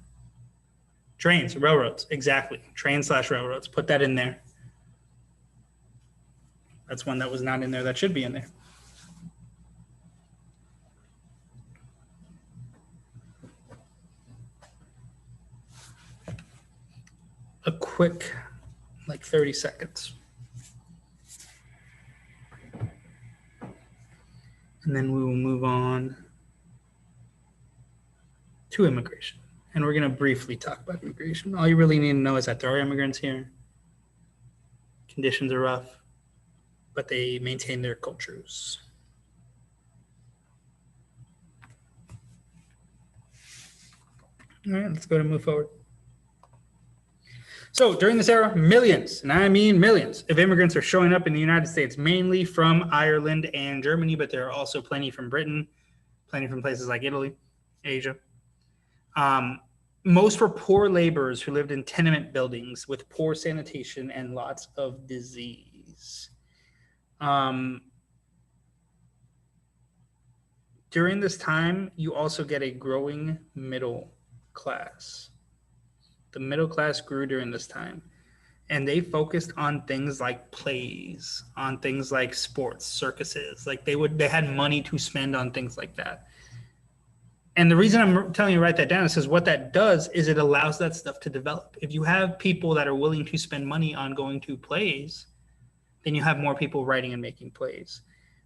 [SPEAKER 1] Trains, railroads, exactly. Train/railroads, put that in there. That's one that was not in there that should be in there. A quick, like 30 seconds. And then we will move on to immigration. And we're going to briefly talk about immigration. All you really need to know is that there are immigrants here. Conditions are rough, but they maintain their cultures. All right, let's go to move forward. So during this era, millions, and I mean millions, of immigrants are showing up in the United States, mainly from Ireland and Germany, but there are also plenty from Britain, plenty from places like Italy, Asia. Most were poor laborers who lived in tenement buildings with poor sanitation and lots of disease. During this time, you also get a growing middle class. The middle class grew during this time. and they focused on things like plays, on things like sports, circuses. Like they had money to spend on things like that. And the reason I'm telling you to write that down is because what that does is it allows that stuff to develop. If you have people that are willing to spend money on going to plays, then you have more people writing and making plays.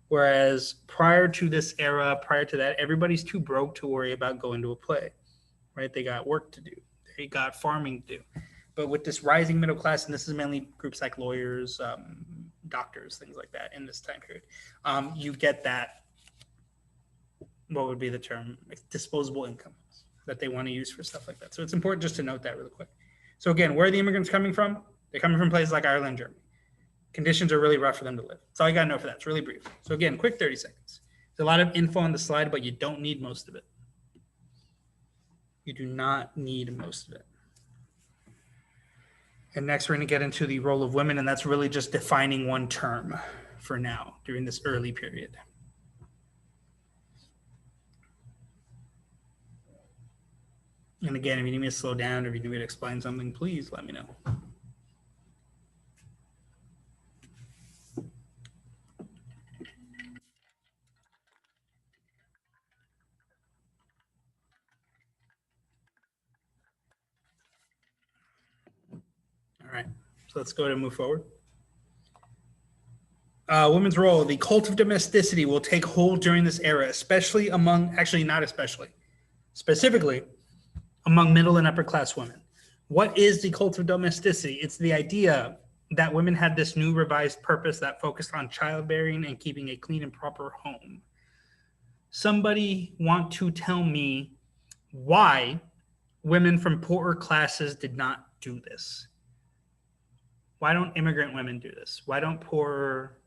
[SPEAKER 1] Whereas prior to this era, prior to that, everybody's too broke to worry about going to a play, right? They got work to do. They got farming to do. But with this rising middle class, and this is mainly groups like lawyers, doctors, things like that in this time period, you get that, what would be the term, disposable income that they want to use for stuff like that. So it's important just to note that really quick. So again, where are the immigrants coming from? They're coming from places like Ireland, Germany. Conditions are really rough for them to live. That's all you got to know for that. It's really brief. So again, quick 30 seconds. There's a lot of info on the slide, but you don't need most of it. You do not need most of it. And next, we're going to get into the role of women, and that's really just defining one term for now during this early period. And again, if you need me to slow down or if you need me to explain something, please let me know. All right, so let's go ahead and move forward. Women's role, the cult of domesticity will take hold during this era, especially among, actually not especially, specifically among middle and upper class women. What is the cult of domesticity? It's the idea that women had this new revised purpose that focused on childbearing and keeping a clean and proper home. Somebody want to tell me why women from poorer classes did not do this? Why don't immigrant women do this? Why don't poor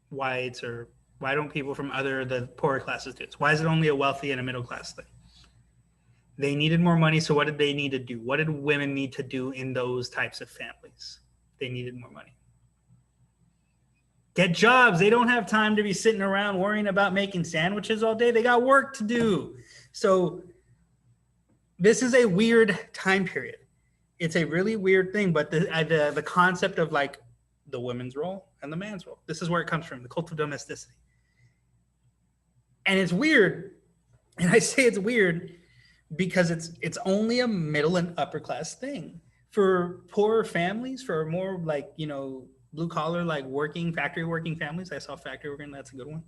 [SPEAKER 1] whites, or why don't people from the poorer classes do this? Why is it only a wealthy and a middle class thing? They needed more money, so what did they need to do? What did women need to do in those types of families? They needed more money. Get jobs. They don't have time to be sitting around worrying about making sandwiches all day. They got work to do. So this is a weird time period. It's a really weird thing, but the concept of like the women's role and the man's role, this is where it comes from, the cult of domesticity. And it's weird, and I say it's weird because it's only a middle and upper class thing. For poorer families, for more like, you know, blue collar, like factory working families, I saw factory working, that's a good one.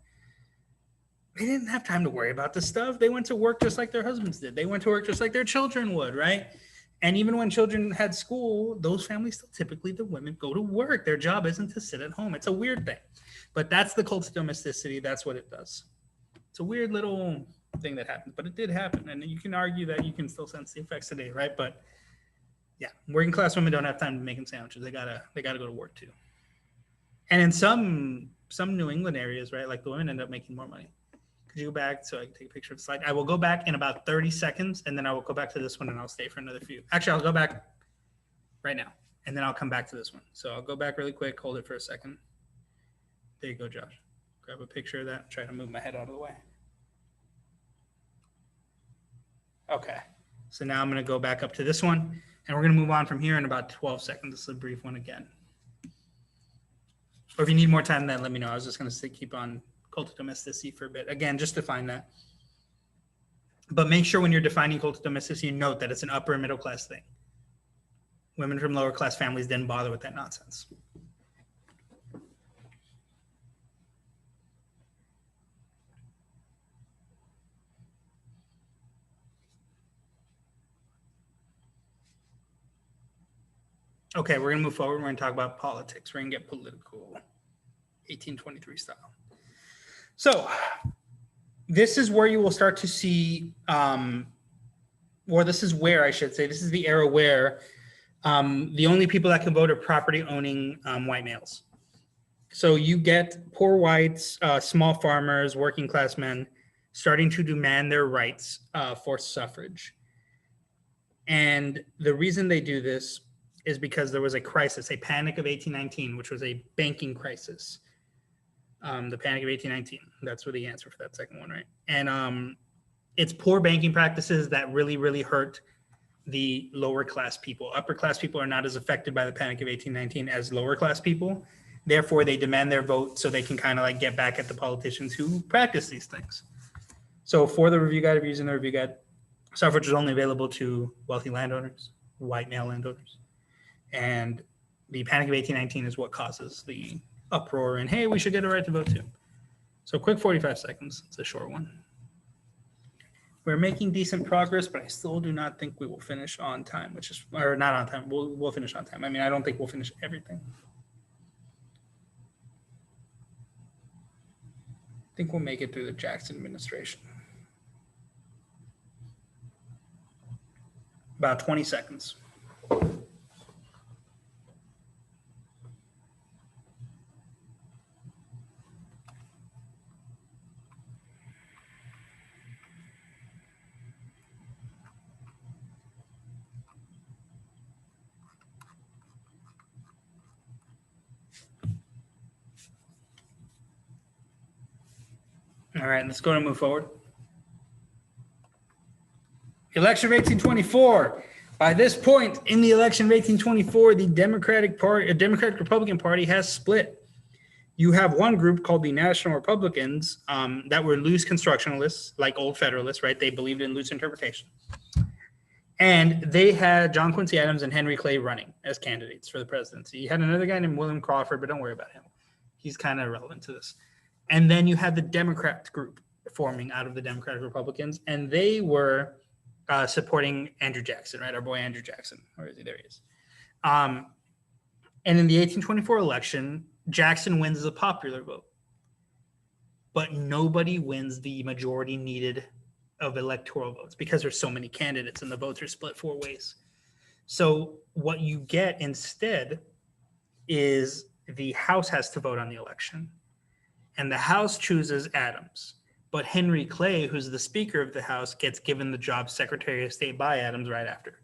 [SPEAKER 1] They didn't have time to worry about this stuff. They went to work just like their husbands did. They went to work just like their children would, right? And even when children had school, those families still typically, the women go to work. Their job isn't to sit at home. It's a weird thing. But that's the cult of domesticity. That's what it does. It's a weird little thing that happens, but it did happen. And you can argue that you can still sense the effects today, right? But yeah, working class women don't have time to make sandwiches. They gotta go to work too. And in some New England areas, right, like the women end up making more money. Could you go back so I can take a picture of the slide? I will go back in about 30 seconds, and then I will go back to this one, and I'll stay for another few. Actually, I'll go back right now, and then I'll come back to this one. So I'll go back really quick, hold it for a second. There you go, Josh. Grab a picture of that. Try to move my head out of the way. Okay, so now I'm going to go back up to this one, and we're going to move on from here in about 12 seconds. This is a brief one again. Or if you need more time, then let me know. I was just going to keep on cult of domesticity for a bit. Again, just define that. But make sure when you're defining cult of domesticity, you note that it's an upper and middle class thing. Women from lower class families didn't bother with that nonsense. Okay, we're going to move forward. We're going to talk about politics. We're going to get political, 1823 style. So this is where you will start to see, or this is where I should say, this is the era where the only people that can vote are property owning white males. So you get poor whites, small farmers, working class men starting to demand their rights for suffrage. And the reason they do this is because there was a crisis, a panic of 1819, which was a banking crisis. The Panic of 1819. That's where the answer for that second one, right? And it's poor banking practices that really, really hurt the lower class people. Upper class people are not as affected by the Panic of 1819 as lower class people. Therefore, they demand their vote so they can kind of like get back at the politicians who practice these things. So for the review guide, if you're using the review guide, suffrage is only available to wealthy landowners, white male landowners. And the Panic of 1819 is what causes the uproar and, hey, we should get a right to vote too. So quick 45 seconds. It's a short one. We're making decent progress, but I still do not think we will finish on time, or not on time. We'll finish on time. I mean, I don't think we'll finish everything. I think we'll make it through the Jackson administration. About 20 seconds. All right, let's go and move forward. Election of 1824. By this point in the election of 1824, the Democratic Republican Party has split. You have one group called the National Republicans that were loose constructionalists, like old Federalists, right? They believed in loose interpretation. And they had John Quincy Adams and Henry Clay running as candidates for the presidency. You had another guy named William Crawford, but don't worry about him. He's kind of irrelevant to this. And then you had the Democrat group forming out of the Democratic Republicans, and they were supporting Andrew Jackson, right? Our boy Andrew Jackson. Where is he? There he is. And in the 1824 election, Jackson wins the popular vote, but nobody wins the majority needed of electoral votes because there's so many candidates and the votes are split 4 ways. So what you get instead is the House has to vote on the election, and the House chooses Adams. But Henry Clay, who's the Speaker of the House, gets given the job Secretary of State by Adams right after.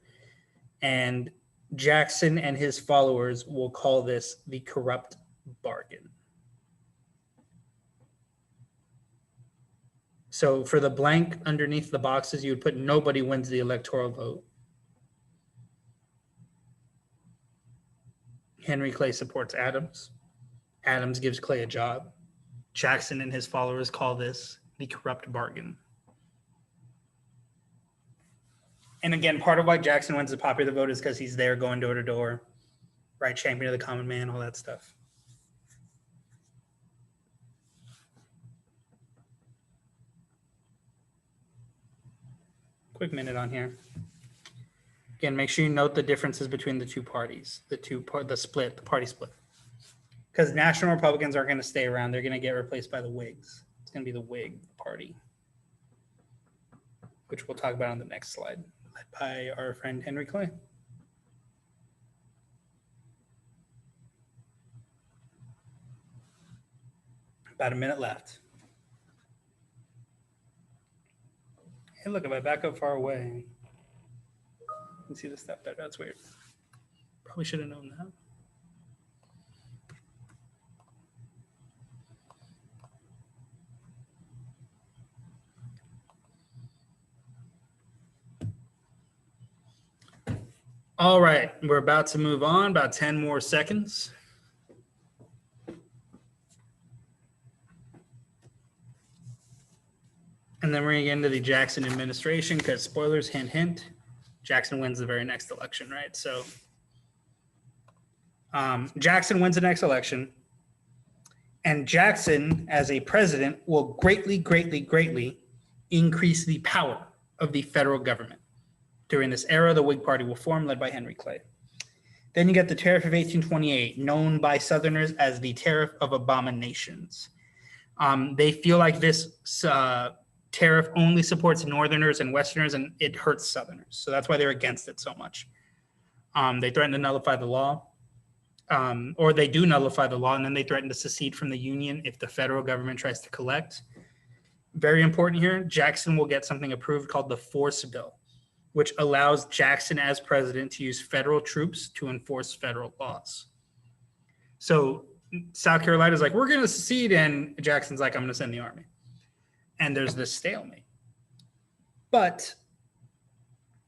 [SPEAKER 1] And Jackson and his followers will call this the corrupt bargain. So for the blank underneath the boxes, you would put nobody wins the electoral vote. Henry Clay supports Adams. Adams gives Clay a job. Jackson and his followers call this the corrupt bargain. And again, part of why Jackson wins the popular vote is because he's there going door to door, right? Champion of the common man, all that stuff. Quick minute on here. Again, make sure you note the differences between the two parties, the party split. Because National Republicans aren't going to stay around. They're going to get replaced by the Whigs. It's going to be the Whig party, which we'll talk about on the next slide, led by our friend Henry Clay. About a minute left. Hey, look, if I back up far away, you can see the stuff better. That's weird. Probably should have known that. All right, we're about to move on, about 10 more seconds. And then we're gonna get into the Jackson administration because spoilers, hint, hint, Jackson wins the very next election, right? So Jackson wins the next election, and Jackson as a president will greatly, greatly, greatly increase the power of the federal government. During this era, the Whig Party will form, led by Henry Clay. Then you get the Tariff of 1828, known by Southerners as the Tariff of Abominations. They feel like this tariff only supports Northerners and Westerners, and it hurts Southerners. So that's why they're against it so much. They threaten to nullify the law, or they do nullify the law, and then they threaten to secede from the Union if the federal government tries to collect. Very important here, Jackson will get something approved called the Force Bill, which allows Jackson as president to use federal troops to enforce federal laws. So South Carolina's like, we're going to secede, and Jackson's like, I'm going to send the army. And there's this stalemate. But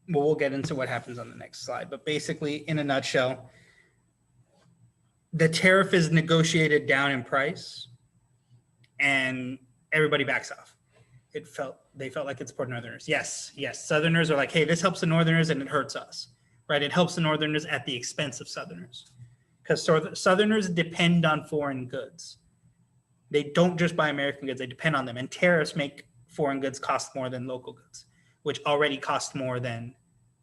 [SPEAKER 1] well, we'll get into what happens on the next slide. But basically, in a nutshell, the tariff is negotiated down in price and everybody backs off. They felt like it supported Northerners. Yes. Southerners are like, hey, this helps the Northerners and it hurts us, right? It helps the Northerners at the expense of Southerners because Southerners depend on foreign goods. They don't just buy American goods, they depend on them. And tariffs make foreign goods cost more than local goods, which already cost more than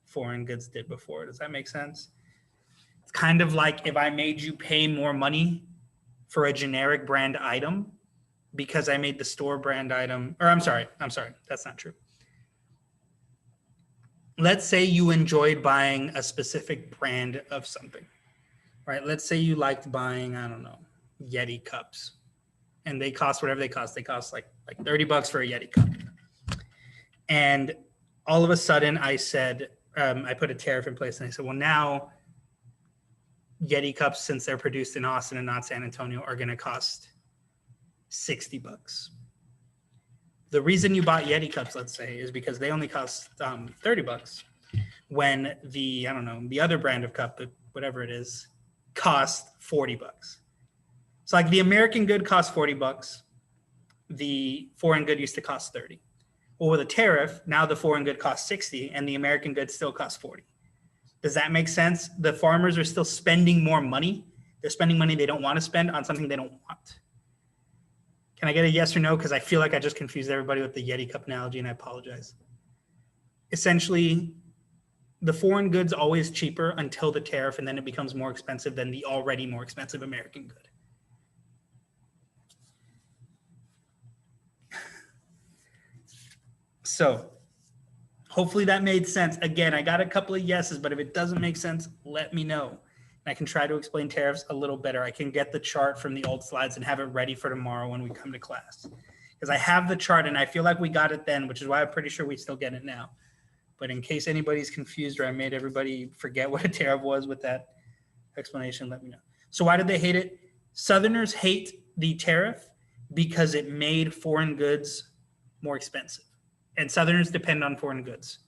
[SPEAKER 1] foreign goods did before. Does that make sense? It's kind of like if I made you pay more money for a generic brand item because I made the store brand item, or I'm sorry, that's not true. Let's say you enjoyed buying a specific brand of something, right? Let's say you liked buying, I don't know, Yeti cups, and they cost whatever they cost. They cost like $30 for a Yeti cup. And all of a sudden I said, I put a tariff in place and I said, well, now Yeti cups, since they're produced in Austin and not San Antonio, are going to cost $60. The reason you bought Yeti cups, let's say, is because they only cost $30 when the, I don't know, the other brand of cup, whatever it is, cost $40. So like the American good cost $40. The foreign good used to cost 30. Well, with a tariff, now the foreign good costs 60 and the American good still costs 40. Does that make sense? The farmers are still spending more money. They're spending money they don't want to spend on something they don't want. Can I get a yes or no? Because I feel like I just confused everybody with the Yeti cup analogy, and I apologize. Essentially, the foreign good's always cheaper until the tariff, and then it becomes more expensive than the already more expensive American good. So hopefully that made sense. Again, I got a couple of yeses, but if it doesn't make sense, let me know. I can try to explain tariffs a little better. I can get the chart from the old slides and have it ready for tomorrow when we come to class. Because I have the chart and I feel like we got it then, which is why I'm pretty sure we still get it now. But in case anybody's confused or I made everybody forget what a tariff was with that explanation, let me know. So why did they hate it? Southerners hate the tariff because it made foreign goods more expensive. And Southerners depend on foreign goods.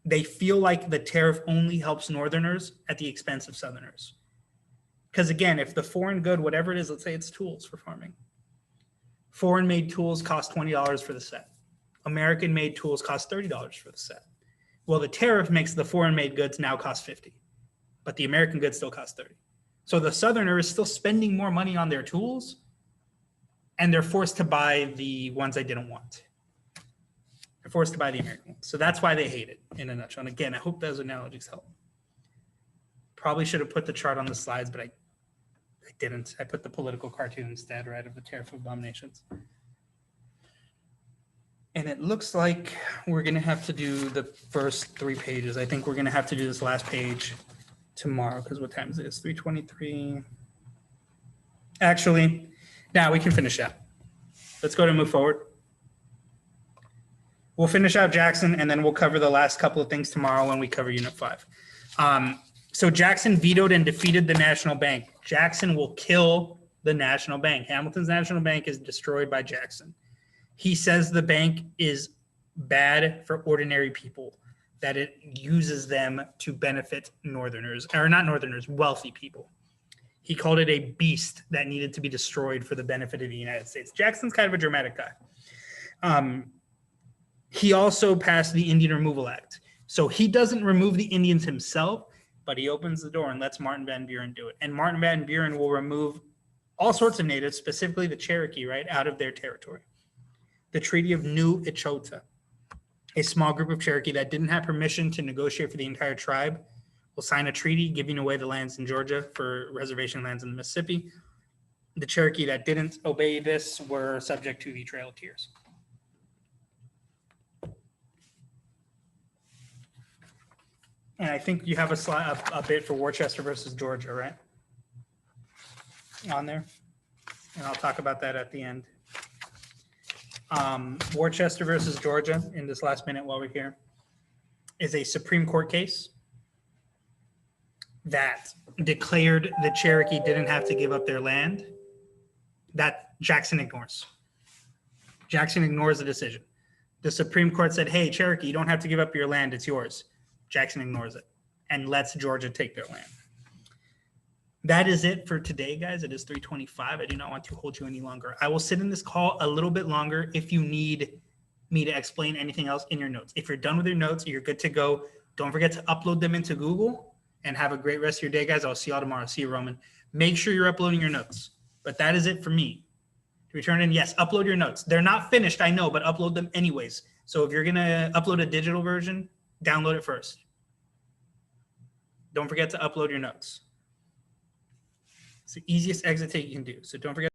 [SPEAKER 1] They feel like the tariff only helps Northerners at the expense of Southerners. Because again, if the foreign good, whatever it is, let's say it's tools for farming. Foreign made tools cost $20 for the set. American made tools cost $30 for the set. Well, the tariff makes the foreign made goods now cost $50, but the American goods still cost $30. So the Southerner is still spending more money on their tools and they're forced to buy the ones they didn't want. They're forced to buy the American ones. So that's why they hate it in a nutshell. And again, I hope those analogies help. Probably should have put the chart on the slides, but I didn't. I put the political cartoon instead, right, of the tariff abominations. And it looks like we're going to have to do the first 3 pages. I think we're going to have to do this last page tomorrow because what time is it? It's 3:23. Actually, now we can finish out. Let's go to move forward. We'll finish out Jackson, and then we'll cover the last couple of things tomorrow when we cover Unit 5. So Jackson vetoed and defeated the National Bank. Jackson will kill the National Bank. Hamilton's National Bank is destroyed by Jackson. He says the bank is bad for ordinary people, that it uses them to benefit Northerners, or not Northerners, wealthy people. He called it a beast that needed to be destroyed for the benefit of the United States. Jackson's kind of a dramatic guy. He also passed the Indian Removal Act. So he doesn't remove the Indians himself, but he opens the door and lets Martin Van Buren do it. And Martin Van Buren will remove all sorts of natives, specifically the Cherokee, right, out of their territory. The Treaty of New Echota, a small group of Cherokee that didn't have permission to negotiate for the entire tribe, will sign a treaty giving away the lands in Georgia for reservation lands in the Mississippi. The Cherokee that didn't obey this were subject to the Trail of Tears. And I think you have a slide, a bit for Worcester versus Georgia, right? On there. And I'll talk about that at the end. Worcester versus Georgia, in this last minute while we're here, is a Supreme Court case that declared the Cherokee didn't have to give up their land. That Jackson ignores. Jackson ignores the decision. The Supreme Court said, hey, Cherokee, you don't have to give up your land, it's yours. Jackson ignores it and lets Georgia take their land. That is it for today, guys. It is 3:25. I do not want to hold you any longer. I will sit in this call a little bit longer if you need me to explain anything else in your notes. If you're done with your notes, you're good to go. Don't forget to upload them into Google, and have a great rest of your day, guys. I'll see y'all tomorrow. See you, Roman. Make sure you're uploading your notes. But that is it for me. To return in, yes, upload your notes. They're not finished, I know, but upload them anyways. So if you're going to upload a digital version, download it first. Don't forget to upload your notes. It's the easiest exit take you can do. So don't forget.